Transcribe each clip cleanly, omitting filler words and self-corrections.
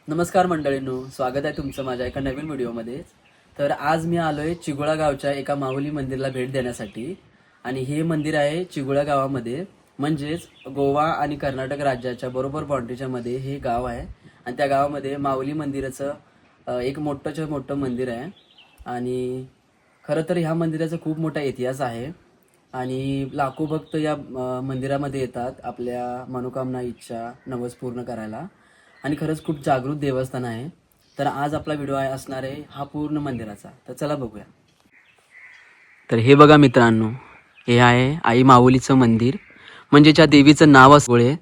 नमस्कार मंडळींनो, स्वागत आहे तुमचं माझ्या एका नवीन व्हिडिओमध्ये. तर आज मी आलोय चिगुळा गावच्या एका माहुली मंदिरला भेट देण्यासाठी. आणि हे मंदिर आहे चिगुळा गावामध्ये, म्हणजेच गोवा आणि कर्नाटक राज्याच्या बरोबर बाउंड्रीच्या मध्ये हे गाव आहे. आणि त्या गावामध्ये माऊली मंदिराचं एक मोठं मंदिर आहे. आणि खरं तर ह्या मंदिराचा खूप मोठा इतिहास आहे आणि लाखो भक्त या मंदिरामध्ये येतात आपल्या मनोकामना इच्छा नवस पूर्ण करायला. आणि खरंच खूप जागृत देवस्थान आहे. तर आज आपला व्हिडिओ आहे असणार आहे हा पूर्ण मंदिराचा. तर चला बघूया. तर हे बघा मित्रांनो, हे आहे आई माऊलीचं मंदिर, म्हणजे ज्या देवीचं नाव असगोळे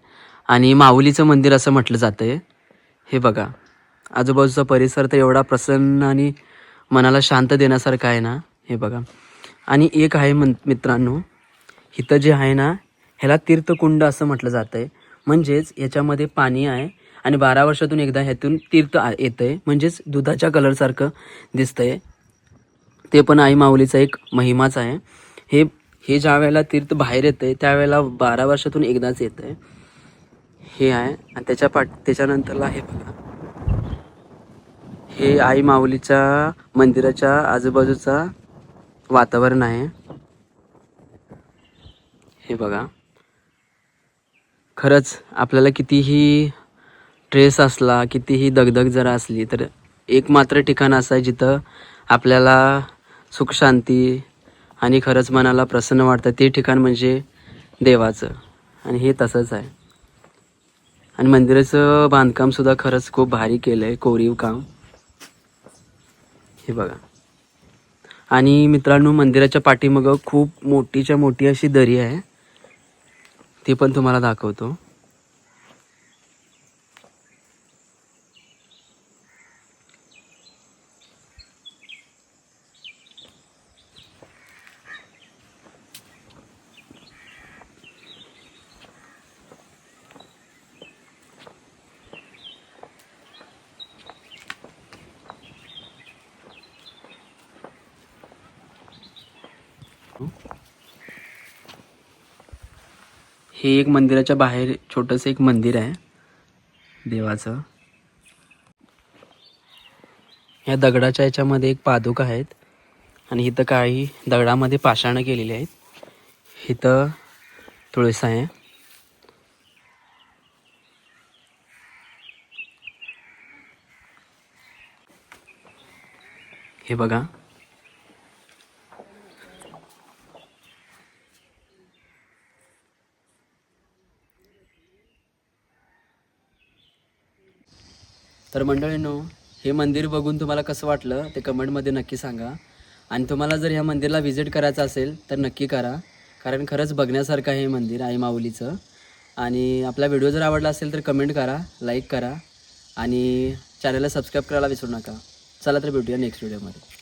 आणि माऊलीचं मंदिर असं म्हटलं जातंय. हे बघा, आजूबाजूचा परिसर तर एवढा प्रसन्न आणि मनाला शांत देण्यासारखा आहे ना. हे बघा. आणि एक आहे मित्रांनो, इथं जे आहे ना, ह्याला तीर्थकुंड असं म्हटलं जातंय. म्हणजेच याच्यामध्ये पाणी आहे आणि 12 वर्षातून एकदा ह्यातून तीर्थ येतंय, म्हणजेच दुधाच्या कलरसारखं दिसतंय. ते पण आई माऊलीचा एक महिमाच आहे. हे हे ज्या वेळेला तीर्थ बाहेर येतंय त्यावेळेला 12 वर्षातून एकदाच येतंय. हे आहे. आणि त्याच्यानंतरला हे बघा, हे आई माऊलीच्या मंदिराच्या आजूबाजूचा वातावरण आहे. हे बघा, खरंच आपल्याला कितीही स्ट्रेस असला, कितीही दगदग जरा असली, तर एक मात्र ठिकाण असं आहे जिथं आपल्याला सुख शांती आणि खरंच मनाला प्रसन्न वाटतं. ते ठिकाण म्हणजे देवाचं. आणि हे तसंच आहे. आणि मंदिराचं बांधकामसुद्धा खरंच खूप भारी केलं आहे, कोरीव काम. हे बघा. आणि मित्रांनो, मंदिराच्या पाठीमागं खूप मोठीच्या मोठी अशी दरी आहे, ती पण तुम्हाला दाखवतो. हे एक मंदिराच्या बाहेर छोटंसं एक मंदिर आहे देवाचं. या दगडाच्या याच्यामध्ये एक पादुका आहेत आणि इथं काही दगडामध्ये पाषाणं केलेली आहेत. इथं तुळस आहे. हे बघा. तर मंडळींनो, हे मंदिर बघून तुम्हाला कसं वाटलं ते कमेंटमध्ये नक्की सांगा. आणि तुम्हाला जर ह्या मंदिरला व्हिजिट करायचं असेल तर नक्की करा, कारण खरंच बघण्यासारखं आहे हे मंदिर आई माऊलीचं. आणि आपला व्हिडिओ जर आवडला असेल तर कमेंट करा, लाईक करा आणि चॅनलला सबस्क्राईब करायला विसरू नका. चला तर भेटूया नेक्स्ट व्हिडिओमध्ये.